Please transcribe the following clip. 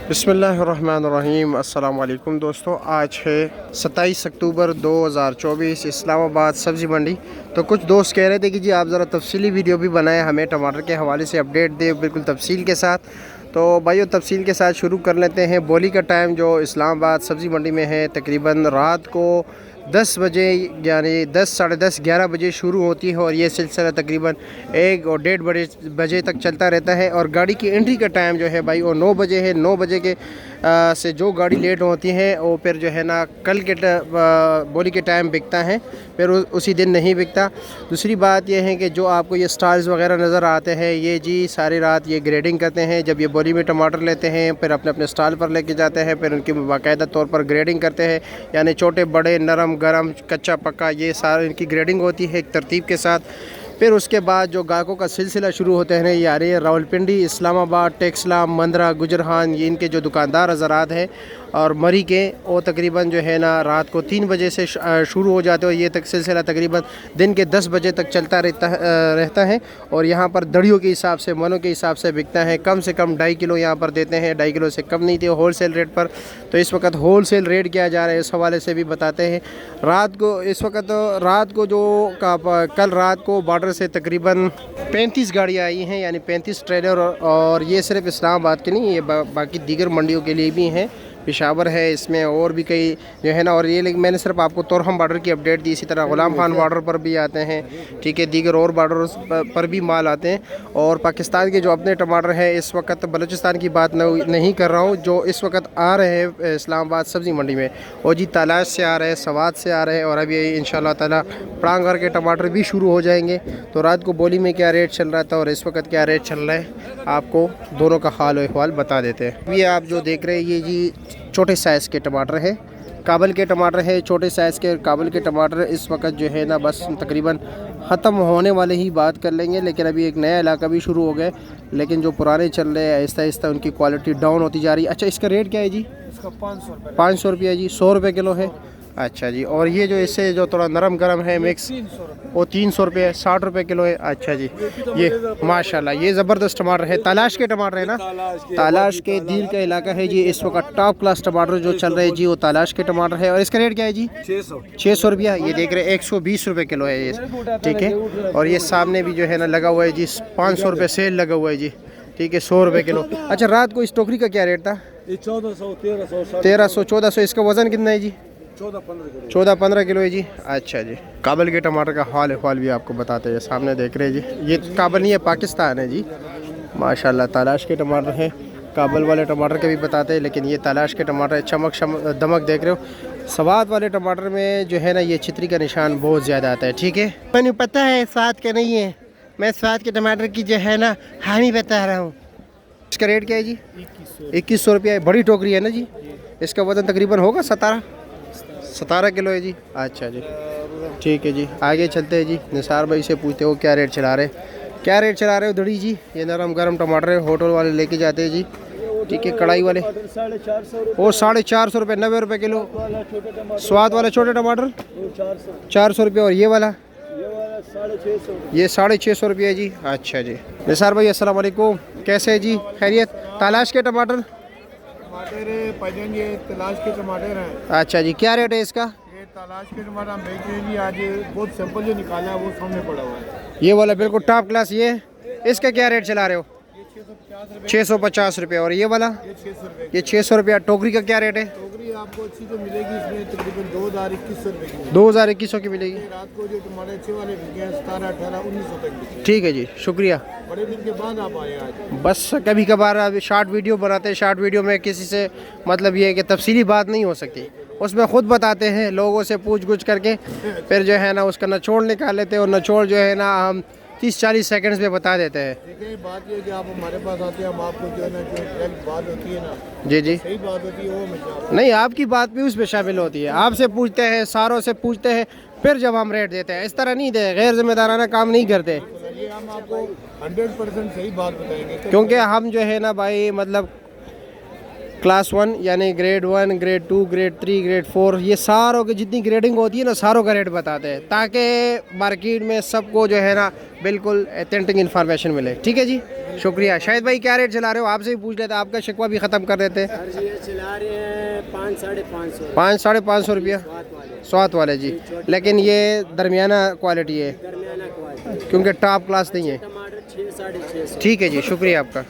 बिस्मिल्लाहिर्रहमानिर्रहीम। अस्सलाम वालेकुम दोस्तों, आज है 27 अक्टूबर 2024, इस्लामाबाद सब्ज़ी मंडी। तो कुछ दोस्त कह रहे थे कि जी आप ज़रा तफसीली वीडियो भी बनाएं, हमें टमाटर के हवाले से अपडेट दें बिल्कुल तफसील के साथ। तो भाइयों तफसील के साथ शुरू कर लेते हैं। बोली का टाइम जो इस्लामाबाद सब्ज़ी मंडी में है तकरीबन रात को 10 बजे यानी 10 साढ़े 10 11 बजे शुरू होती है और ये सिलसिला तकरीबन 1 और 1:30 बजे तक चलता रहता है। और गाड़ी की एंट्री का टाइम जो है भाई वो 9 बजे है। 9 बजे के से जो गाड़ी लेट होती है वो फिर जो है ना कल के बोली के टाइम बिकता है, फिर उसी दिन नहीं बिकता। दूसरी बात यह है कि जो आपको ये स्टाल्स वगैरह नज़र आते हैं ये जी सारी रात ये ग्रेडिंग करते हैं। जब ये बोली में टमाटर लेते हैं फिर अपने अपने स्टाल पर लेके जाते हैं, फिर उनकी बाकायदा तौर पर ग्रेडिंग करते हैं, यानी छोटे बड़े नरम गरम कच्चा पक्का ये सारी इनकी ग्रेडिंग होती है एक तरतीब के साथ। फिर उसके बाद जो गाहकों का सिलसिला शुरू होते हैं ये आ रही है रावलपिंडी, इस्लामाबाद, टेक्सला, मंदरा, गुजरहान, ये इनके जो दुकानदार हज़रात हैं और मरी के वो तकरीबन जो है ना रात को 3 बजे से शुरू हो जाते हो। ये तक सिलसिला तकरीबन दिन के 10 बजे तक चलता रहता है। और यहाँ पर दड़ियों के हिसाब से मनों के हिसाब से बिकता है। कम से कम 2.5 किलो यहाँ पर देते हैं, 2.5 किलो से कम नहीं थे होल सेल रेट पर। तो इस वक्त होल सेल रेट किया जा रहा है, इस हवाले से भी बताते हैं। रात को इस वक्त रात को जो कल रात को बॉर्डर से तकरीबन 35 गाड़ियाँ आई हैं, यानी 35 ट्रेलर। और ये सिर्फ इस्लामाबाद के नहीं, ये बाकी दीगर मंडियों के लिए भी हैं। पेशावर है इसमें और भी कई जो है ना। और ये लेकिन मैंने सिर्फ आपको तोरहम बॉर्डर की अपडेट दी, इसी तरह गुलाम खान बॉर्डर पर भी आते हैं, ठीक है, दीगर और बॉर्डर पर भी माल आते हैं। और पाकिस्तान के जो अपने टमाटर हैं इस वक्त बलूचिस्तान की बात नहीं कर रहा हूँ, जो इस वक्त आ रहे हैं इस्लामाबाद सब्ज़ी मंडी में वो जी तालाश से आ रहे हैं, सवात से आ रहे हैं और अभी इंशाल्लाह ताला प्रांगर के टमाटर भी शुरू हो जाएंगे। तो रात को बोली में क्या रेट चल रहा था और इस वक्त क्या रेट चल रहा है आपको दोनों का हाल अहवाल बता देते हैं। ये आप जो देख रहे हैं ये जी छोटे साइज़ के टमाटर हैं, काबल के टमाटर है। छोटे साइज़ के काबल के टमाटर इस वक्त जो है ना बस तकरीबन ख़त्म होने वाले ही बात कर लेंगे, लेकिन अभी एक नया इलाका भी शुरू हो गया। लेकिन जो पुराने चल रहे हैं आहिस्ता आहिस्ता उनकी क्वालिटी डाउन होती जा रही है। अच्छा, इसका रेट क्या है जी? इसका 500 रुपया जी, 100 रुपये किलो है। अच्छा जी, और ये जो इससे जो थोड़ा नरम गरम है मिक्स वो 300 रुपये 60 रुपये किलो है। अच्छा जी, ये माशाल्लाह ये ज़बरदस्त टमाटर है, तलाश के टमाटर है ना, तलाश के दिल का इलाका है जी। इस वक्त टॉप क्लास टमाटर जो चल रहे हैं जी वो तलाश के टमाटर है। और इसका रेट क्या है जी? 600 रुपया। ये देख रहे हैं 120 रुपये किलो है ये, ठीक है। और ये सामने भी जो है ना लगा हुआ है जी 500 रुपये सेल लगा हुआ है जी, ठीक है, 100 रुपये किलो। अच्छा, रात को इस टोकरी का क्या रेट था? 1400 1300 1400। इसका वज़न कितना है जी? 14-15 किलो है जी। अच्छा जी, काबल के टमाटर का हाल अहवाल भी आपको बताते हैं, सामने देख रहे हैं जी। ये काबल नहीं है, पाकिस्तान है जी। माशाल्लाह तलाश के टमाटर हैं, काबल वाले टमाटर के भी बताते हैं, लेकिन ये तलाश के टमाटर चमक दमक देख रहे हो। सवाद वाले टमाटर में जो है ना ये छितरी का निशान बहुत ज़्यादा आता है, ठीक है। मैंने पता है स्वाद का नहीं है, मैं स्वाद के टमाटर की जो है ना हामी बता रहा हूँ। इसका रेट क्या है जी? 2100 रुपया है। बड़ी टोकरी है ना जी। इसका वज़न तकरीबन होगा 17 किलो है जी। अच्छा जी, ठीक है जी, आगे चलते हैं जी। निसार भाई से पूछते हो क्या रेट चला रहे हो दड़ी जी? ये नरम गरम टमाटर है, होटल वाले लेके जाते हैं जी, ठीक है, कढ़ाई वाले। वो 450 रुपये 90 रुपये किलो। स्वाद वाले छोटे टमाटर 400 रुपये। और ये वाला ये 650 रुपये जी। अच्छा जी, निसार भाई अस्सलाम वालेकुम, कैसे है जी, खैरियत? तलाश के टमाटर तलाश के टमाटर हैं। अच्छा जी, क्या रेट है इसका? ये तलाश के टमाटर हम बेच रहे हैं जी, आज बहुत सिंपल जो निकाला है वो सामने पड़ा हुआ है। ये वाला बिल्कुल टॉप क्लास, ये इसका क्या रेट चला रहे हो? 650 रुपये। और ये वाला ये 600 रुपया। टोकरी का क्या रेट है? टोकरी आपको अच्छी तो मिलेगी, इसमें तकरीबन 2021 रुपये की। 2021 की मिलेगी। रात को जो टमाटर अच्छे वाले बिके हैं 17, 18, 1900 तक बिके। ठीक है जी, शुक्रिया। बड़े दिन के बाद आप आए आज। बस कभी कभार अभी शॉर्ट वीडियो बनाते हैं, शॉर्ट वीडियो में किसी से मतलब ये है कि तफसीली बात नहीं हो सकती, उसमें ख़ुद बताते हैं, लोगों से पूछ गुछ करके फिर जो है ना उसका निचोड़ निकाल लेते हैं। और निचोड़ जो है ना हम 30-40 सेकंड्स में बता देते हैं। देखिए बात ये कि आप हमारे पास आते हैं, हम आपको जो है ना जो डायरेक्ट बात होती है ना, जी जी, सही बात होती है वो हमेशा नहीं आपकी बात भी उसमें शामिल होती है। आपसे पूछते हैं, सारों से पूछते हैं, फिर जब हम रेट देते हैं। इस तरह नहीं दे, गैर जिम्मेदाराना काम नहीं करते। ये हम आपको 100% सही बात बताएंगे, क्योंकि हम जो है ना भाई मतलब क्लास 1 यानी ग्रेड 1, ग्रेड 2, ग्रेड 3, ग्रेड 4 ये सारों की जितनी ग्रेडिंग होती है ना सारों का रेट बताते हैं, ताकि मार्केट में सबको जो है ना बिल्कुल ऑथेंटिक इन्फॉर्मेशन मिले। ठीक है जी, शुक्रिया। शाहिद भाई क्या रेट चला रहे हो, आपसे भी पूछ लेते, आपका शिकवा भी ख़त्म कर देते। सर ये चला रहे हैं 5 साढ़े 500 5 साढ़े 500 रुपया स्वाद वाले जी, लेकिन ये दरमियाना क्वालिटी है दरमियाना क्वालिटी। क्योंकि टॉप क्लास नहीं है। टमाटर 6 साढ़े 600। ठीक है जी, शुक्रिया आपका।